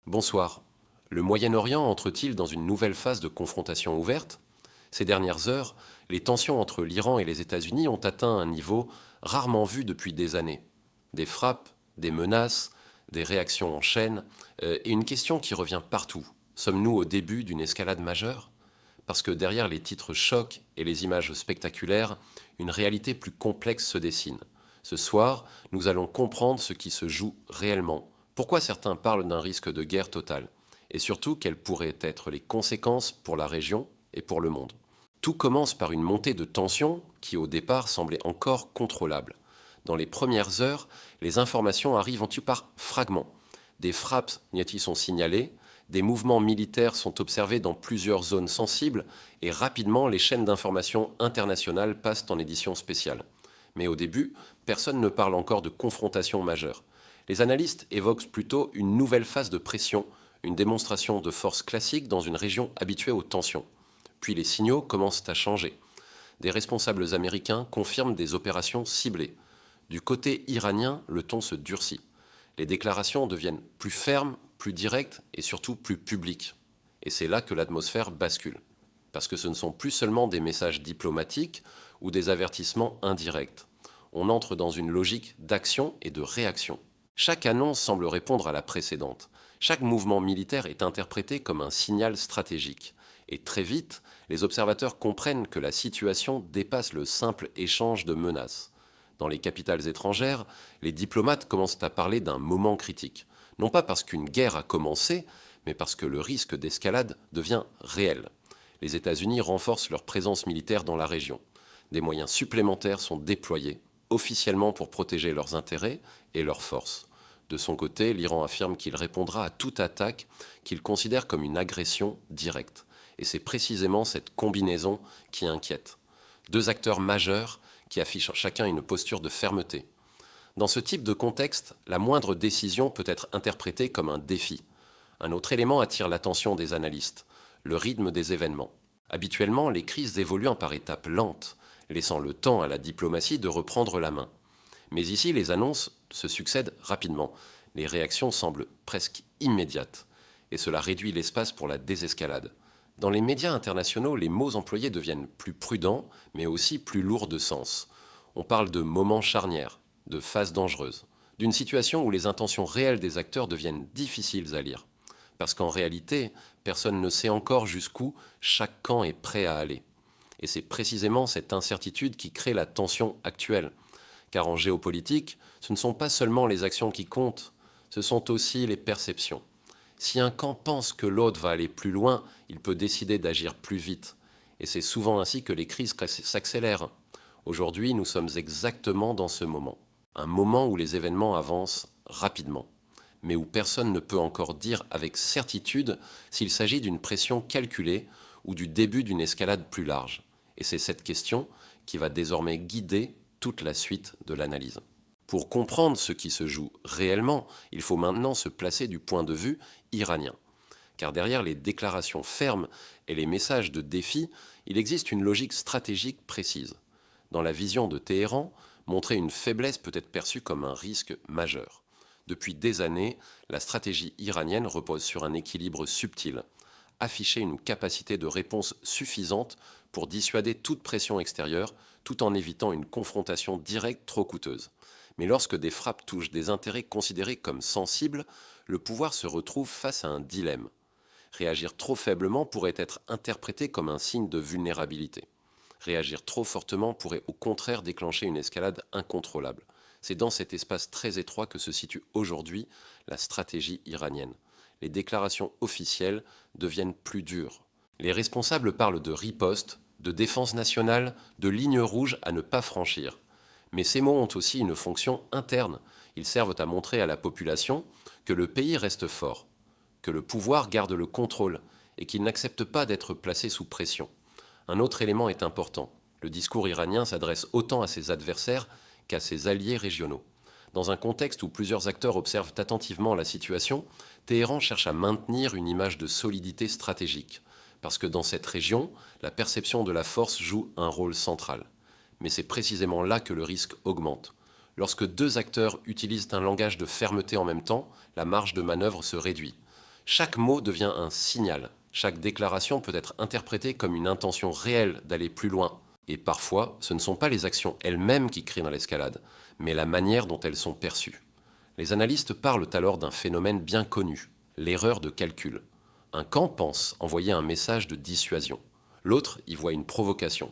Bonsoir. Le Moyen-Orient entre-t-il dans une nouvelle phase de confrontation ouverte? Ces dernières heures, les tensions entre l'Iran et les États-Unis ont atteint un niveau rarement vu depuis des années. Des frappes, des menaces, des réactions en chaîne, et une question qui revient partout. Sommes-nous au début d'une escalade majeure? Parce que derrière les titres chocs et les images spectaculaires, une réalité plus complexe se dessine. Ce soir, nous allons comprendre ce qui se joue réellement, pourquoi certains parlent d'un risque de guerre totale, et surtout quelles pourraient être les conséquences pour la région et pour le monde. Tout commence par une montée de tension qui au départ semblait encore contrôlable. Dans les premières heures, les informations arrivent par fragments. Des frappes y sont signalées, des mouvements militaires sont observés dans plusieurs zones sensibles et rapidement les chaînes d'information internationales passent en édition spéciale. Mais au début, personne ne parle encore de confrontation majeure. Les analystes évoquent plutôt une nouvelle phase de pression, une démonstration de force classique dans une région habituée aux tensions. Puis les signaux commencent à changer. Des responsables américains confirment des opérations ciblées. Du côté iranien, le ton se durcit. Les déclarations deviennent plus fermes, plus directes et surtout plus publiques. Et c'est là que l'atmosphère bascule. Parce que ce ne sont plus seulement des messages diplomatiques ou des avertissements indirects. On entre dans une logique d'action et de réaction. Chaque annonce semble répondre à la précédente. Chaque mouvement militaire est interprété comme un signal stratégique. Et très vite, les observateurs comprennent que la situation dépasse le simple échange de menaces. Dans les capitales étrangères, les diplomates commencent à parler d'un moment critique. Non pas parce qu'une guerre a commencé, mais parce que le risque d'escalade devient réel. Les États-Unis renforcent leur présence militaire dans la région. Des moyens supplémentaires sont déployés, officiellement pour protéger leurs intérêts et leurs forces. De son côté, l'Iran affirme qu'il répondra à toute attaque qu'il considère comme une agression directe. Et c'est précisément cette combinaison qui inquiète. Deux acteurs majeurs qui affichent chacun une posture de fermeté. Dans ce type de contexte, la moindre décision peut être interprétée comme un défi. Un autre élément attire l'attention des analystes, le rythme des événements. Habituellement, les crises évoluent par étapes lentes, laissant le temps à la diplomatie de reprendre la main. Mais ici, les annonces se succèdent rapidement. Les réactions semblent presque immédiates. Et cela réduit l'espace pour la désescalade. Dans les médias internationaux, les mots employés deviennent plus prudents, mais aussi plus lourds de sens. On parle de moments charnières, de phases dangereuses, d'une situation où les intentions réelles des acteurs deviennent difficiles à lire. Parce qu'en réalité, personne ne sait encore jusqu'où chaque camp est prêt à aller. Et c'est précisément cette incertitude qui crée la tension actuelle. Car en géopolitique, ce ne sont pas seulement les actions qui comptent, ce sont aussi les perceptions. Si un camp pense que l'autre va aller plus loin, il peut décider d'agir plus vite. Et c'est souvent ainsi que les crises s'accélèrent. Aujourd'hui, nous sommes exactement dans ce moment. Un moment où les événements avancent rapidement, mais où personne ne peut encore dire avec certitude s'il s'agit d'une pression calculée ou du début d'une escalade plus large. Et c'est cette question qui va désormais guider toute la suite de l'analyse. Pour comprendre ce qui se joue réellement, il faut maintenant se placer du point de vue iranien. Car derrière les déclarations fermes et les messages de défi, il existe une logique stratégique précise. Dans la vision de Téhéran, montrer une faiblesse peut être perçu comme un risque majeur. Depuis des années, la stratégie iranienne repose sur un équilibre subtil. Afficher une capacité de réponse suffisante pour dissuader toute pression extérieure, tout en évitant une confrontation directe trop coûteuse. Mais lorsque des frappes touchent des intérêts considérés comme sensibles, le pouvoir se retrouve face à un dilemme. Réagir trop faiblement pourrait être interprété comme un signe de vulnérabilité. Réagir trop fortement pourrait au contraire déclencher une escalade incontrôlable. C'est dans cet espace très étroit que se situe aujourd'hui la stratégie iranienne. Les déclarations officielles deviennent plus dures. Les responsables parlent de riposte, de défense nationale, de lignes rouges à ne pas franchir. Mais ces mots ont aussi une fonction interne. Ils servent à montrer à la population que le pays reste fort, que le pouvoir garde le contrôle et qu'il n'accepte pas d'être placé sous pression. Un autre élément est important. Le discours iranien s'adresse autant à ses adversaires qu'à ses alliés régionaux. Dans un contexte où plusieurs acteurs observent attentivement la situation, Téhéran cherche à maintenir une image de solidité stratégique, parce que dans cette région, la perception de la force joue un rôle central. Mais c'est précisément là que le risque augmente. Lorsque deux acteurs utilisent un langage de fermeté en même temps, la marge de manœuvre se réduit. Chaque mot devient un signal. Chaque déclaration peut être interprétée comme une intention réelle d'aller plus loin. Et parfois, ce ne sont pas les actions elles-mêmes qui créent dans l'escalade, mais la manière dont elles sont perçues. Les analystes parlent alors d'un phénomène bien connu, l'erreur de calcul. Un camp pense envoyer un message de dissuasion. L'autre y voit une provocation.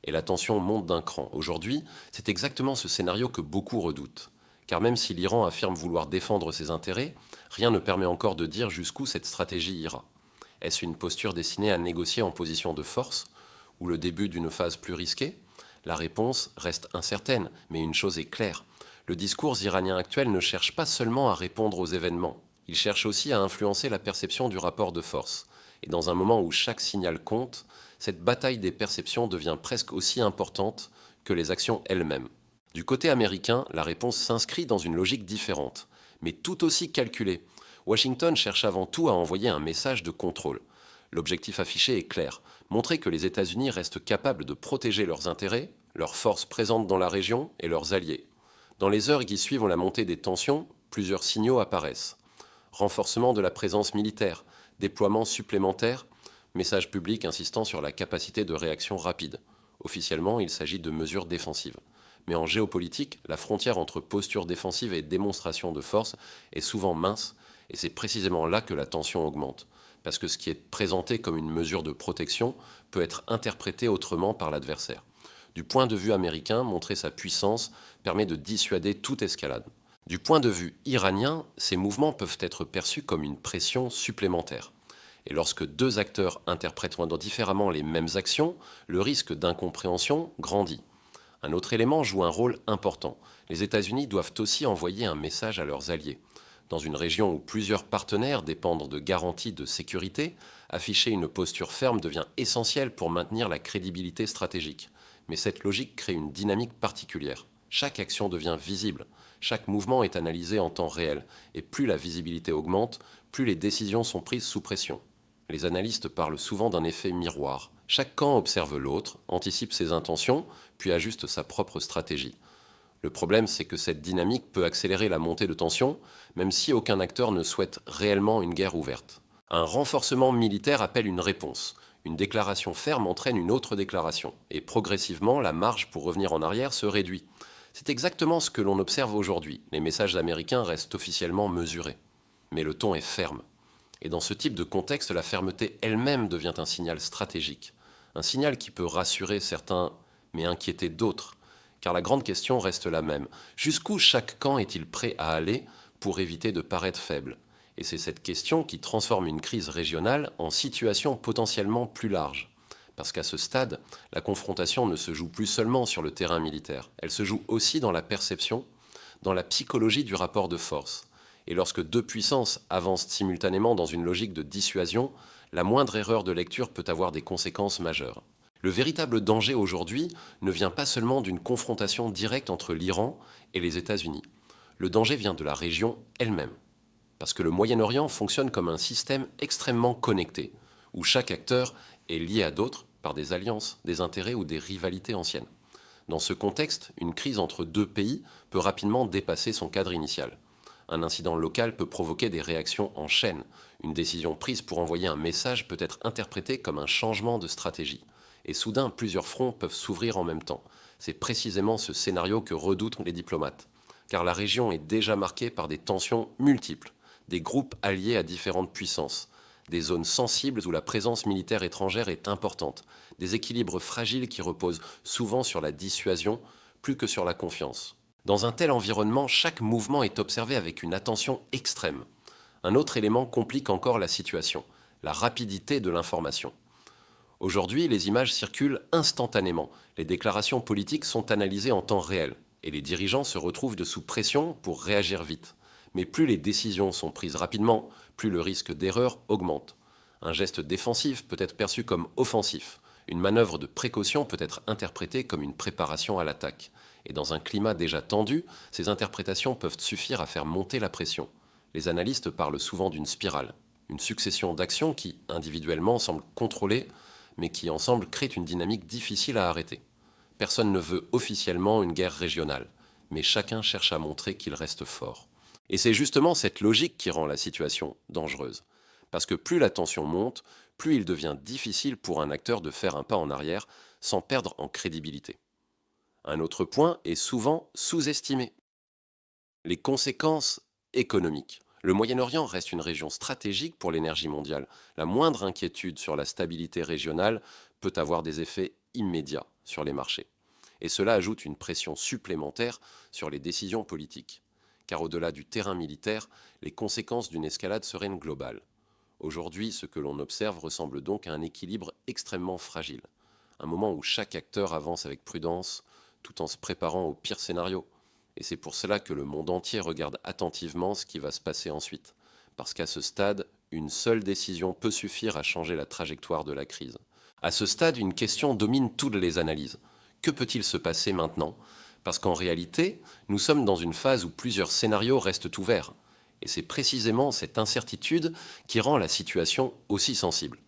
Et la tension monte d'un cran. Aujourd'hui, c'est exactement ce scénario que beaucoup redoutent. Car même si l'Iran affirme vouloir défendre ses intérêts, rien ne permet encore de dire jusqu'où cette stratégie ira. Est-ce une posture destinée à négocier en position de force, ou le début d'une phase plus risquée? La réponse reste incertaine, mais une chose est claire. Le discours iranien actuel ne cherche pas seulement à répondre aux événements, il cherche aussi à influencer la perception du rapport de force. Et dans un moment où chaque signal compte, cette bataille des perceptions devient presque aussi importante que les actions elles-mêmes. Du côté américain, la réponse s'inscrit dans une logique différente, mais tout aussi calculée. Washington cherche avant tout à envoyer un message de contrôle. L'objectif affiché est clair, montrer que les États-Unis restent capables de protéger leurs intérêts, leurs forces présentes dans la région et leurs alliés. Dans les heures qui suivent la montée des tensions, plusieurs signaux apparaissent. Renforcement de la présence militaire, déploiement supplémentaire, message public insistant sur la capacité de réaction rapide. Officiellement, il s'agit de mesures défensives. Mais en géopolitique, la frontière entre posture défensive et démonstration de force est souvent mince, et c'est précisément là que la tension augmente. Parce que ce qui est présenté comme une mesure de protection peut être interprété autrement par l'adversaire. Du point de vue américain, montrer sa puissance permet de dissuader toute escalade. Du point de vue iranien, ces mouvements peuvent être perçus comme une pression supplémentaire. Et lorsque deux acteurs interprètent différemment les mêmes actions, le risque d'incompréhension grandit. Un autre élément joue un rôle important. Les États-Unis doivent aussi envoyer un message à leurs alliés. Dans une région où plusieurs partenaires dépendent de garanties de sécurité, afficher une posture ferme devient essentiel pour maintenir la crédibilité stratégique. Mais cette logique crée une dynamique particulière. Chaque action devient visible, chaque mouvement est analysé en temps réel, et plus la visibilité augmente, plus les décisions sont prises sous pression. Les analystes parlent souvent d'un effet miroir. Chaque camp observe l'autre, anticipe ses intentions, puis ajuste sa propre stratégie. Le problème, c'est que cette dynamique peut accélérer la montée de tension, même si aucun acteur ne souhaite réellement une guerre ouverte. Un renforcement militaire appelle une réponse. Une déclaration ferme entraîne une autre déclaration, et progressivement, la marge pour revenir en arrière se réduit. C'est exactement ce que l'on observe aujourd'hui. Les messages américains restent officiellement mesurés. Mais le ton est ferme. Et dans ce type de contexte, la fermeté elle-même devient un signal stratégique. Un signal qui peut rassurer certains, mais inquiéter d'autres. Car la grande question reste la même. Jusqu'où chaque camp est-il prêt à aller pour éviter de paraître faible? Et c'est cette question qui transforme une crise régionale en situation potentiellement plus large. Parce qu'à ce stade, la confrontation ne se joue plus seulement sur le terrain militaire. Elle se joue aussi dans la perception, dans la psychologie du rapport de force. Et lorsque deux puissances avancent simultanément dans une logique de dissuasion, la moindre erreur de lecture peut avoir des conséquences majeures. Le véritable danger aujourd'hui ne vient pas seulement d'une confrontation directe entre l'Iran et les États-Unis. Le danger vient de la région elle-même. Parce que le Moyen-Orient fonctionne comme un système extrêmement connecté, où chaque acteur est lié à d'autres par des alliances, des intérêts ou des rivalités anciennes. Dans ce contexte, une crise entre deux pays peut rapidement dépasser son cadre initial. Un incident local peut provoquer des réactions en chaîne. Une décision prise pour envoyer un message peut être interprétée comme un changement de stratégie. Et soudain, plusieurs fronts peuvent s'ouvrir en même temps. C'est précisément ce scénario que redoutent les diplomates. Car la région est déjà marquée par des tensions multiples, des groupes alliés à différentes puissances, des zones sensibles où la présence militaire étrangère est importante, des équilibres fragiles qui reposent souvent sur la dissuasion plus que sur la confiance. Dans un tel environnement, chaque mouvement est observé avec une attention extrême. Un autre élément complique encore la situation, la rapidité de l'information. Aujourd'hui, les images circulent instantanément, les déclarations politiques sont analysées en temps réel, et les dirigeants se retrouvent sous pression pour réagir vite. Mais plus les décisions sont prises rapidement, plus le risque d'erreur augmente. Un geste défensif peut être perçu comme offensif. Une manœuvre de précaution peut être interprétée comme une préparation à l'attaque. Et dans un climat déjà tendu, ces interprétations peuvent suffire à faire monter la pression. Les analystes parlent souvent d'une spirale, une succession d'actions qui, individuellement, semblent contrôlées, mais qui, ensemble, créent une dynamique difficile à arrêter. Personne ne veut officiellement une guerre régionale, mais chacun cherche à montrer qu'il reste fort. Et c'est justement cette logique qui rend la situation dangereuse. Parce que plus la tension monte, plus il devient difficile pour un acteur de faire un pas en arrière sans perdre en crédibilité. Un autre point est souvent sous-estimé: les conséquences économiques. Le Moyen-Orient reste une région stratégique pour l'énergie mondiale. La moindre inquiétude sur la stabilité régionale peut avoir des effets immédiats sur les marchés. Et cela ajoute une pression supplémentaire sur les décisions politiques. Car au-delà du terrain militaire, les conséquences d'une escalade seraient globales. Aujourd'hui, ce que l'on observe ressemble donc à un équilibre extrêmement fragile. Un moment où chaque acteur avance avec prudence, tout en se préparant au pire scénario. Et c'est pour cela que le monde entier regarde attentivement ce qui va se passer ensuite. Parce qu'à ce stade, une seule décision peut suffire à changer la trajectoire de la crise. À ce stade, une question domine toutes les analyses. Que peut-il se passer maintenant? Parce qu'en réalité, nous sommes dans une phase où plusieurs scénarios restent ouverts. Et c'est précisément cette incertitude qui rend la situation aussi sensible.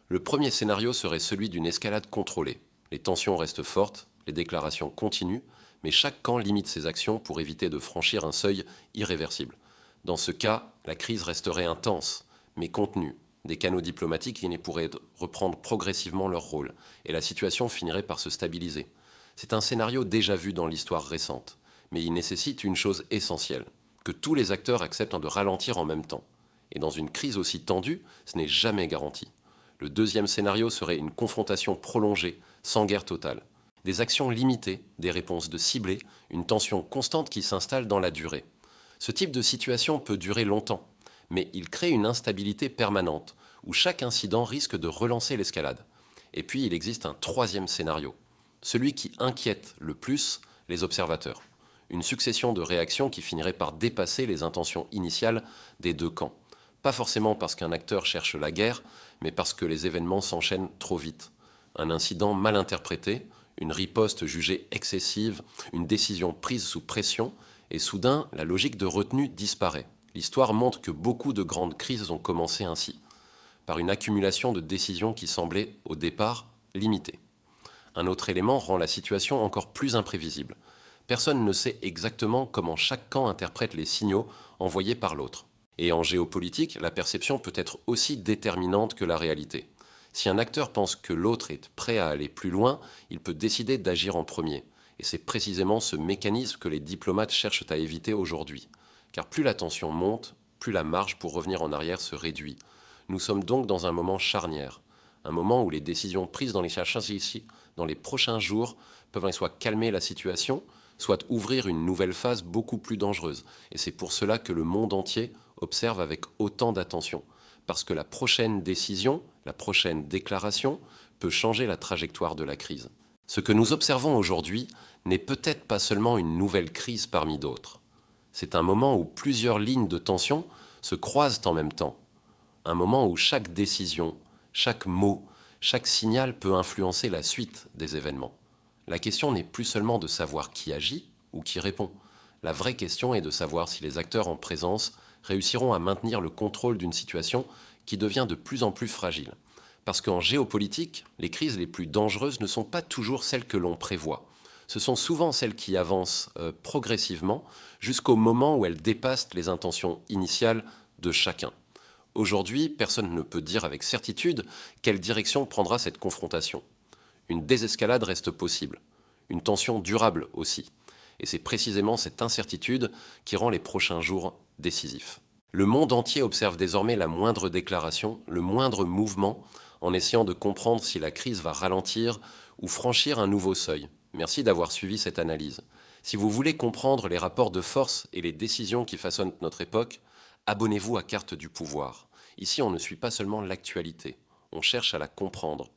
Le premier scénario serait celui d'une escalade contrôlée. Les tensions restent fortes, les déclarations continuent, mais chaque camp limite ses actions pour éviter de franchir un seuil irréversible. Dans ce cas, la crise resterait intense, mais contenue. Des canaux diplomatiques qui pourraient reprendre progressivement leur rôle, et la situation finirait par se stabiliser. C'est un scénario déjà vu dans l'histoire récente, mais il nécessite une chose essentielle: que tous les acteurs acceptent de ralentir en même temps. Et dans une crise aussi tendue, ce n'est jamais garanti. Le deuxième scénario serait une confrontation prolongée, sans guerre totale. Des actions limitées, des réponses ciblées, une tension constante qui s'installe dans la durée. Ce type de situation peut durer longtemps, mais il crée une instabilité permanente, où chaque incident risque de relancer l'escalade. Et puis il existe un troisième scénario, celui qui inquiète le plus les observateurs. Une succession de réactions qui finirait par dépasser les intentions initiales des deux camps. Pas forcément parce qu'un acteur cherche la guerre, mais parce que les événements s'enchaînent trop vite. Un incident mal interprété, une riposte jugée excessive, une décision prise sous pression, et soudain, la logique de retenue disparaît. L'histoire montre que beaucoup de grandes crises ont commencé ainsi, par une accumulation de décisions qui semblaient, au départ, limitées. Un autre élément rend la situation encore plus imprévisible. Personne ne sait exactement comment chaque camp interprète les signaux envoyés par l'autre. Et en géopolitique, la perception peut être aussi déterminante que la réalité. Si un acteur pense que l'autre est prêt à aller plus loin, il peut décider d'agir en premier. Et c'est précisément ce mécanisme que les diplomates cherchent à éviter aujourd'hui. Car plus la tension monte, plus la marge pour revenir en arrière se réduit. Nous sommes donc dans un moment charnière. Un moment où les décisions prises dans les prochains jours peuvent soit calmer la situation, soit ouvrir une nouvelle phase beaucoup plus dangereuse. Et c'est pour cela que le monde entier observe avec autant d'attention. Parce que la prochaine décision, la prochaine déclaration peut changer la trajectoire de la crise. Ce que nous observons aujourd'hui n'est peut-être pas seulement une nouvelle crise parmi d'autres. C'est un moment où plusieurs lignes de tension se croisent en même temps. Un moment où chaque décision, chaque mot, chaque signal peut influencer la suite des événements. La question n'est plus seulement de savoir qui agit ou qui répond. La vraie question est de savoir si les acteurs en présence réussiront à maintenir le contrôle d'une situation qui devient de plus en plus fragile. Parce qu'en géopolitique, les crises les plus dangereuses ne sont pas toujours celles que l'on prévoit. Ce sont souvent celles qui avancent progressivement jusqu'au moment où elles dépassent les intentions initiales de chacun. Aujourd'hui, personne ne peut dire avec certitude quelle direction prendra cette confrontation. Une désescalade reste possible, une tension durable aussi. Et c'est précisément cette incertitude qui rend les prochains jours décisifs. Le monde entier observe désormais la moindre déclaration, le moindre mouvement, en essayant de comprendre si la crise va ralentir ou franchir un nouveau seuil. Merci d'avoir suivi cette analyse. Si vous voulez comprendre les rapports de force et les décisions qui façonnent notre époque, abonnez-vous à Carte du pouvoir. Ici, on ne suit pas seulement l'actualité, on cherche à la comprendre.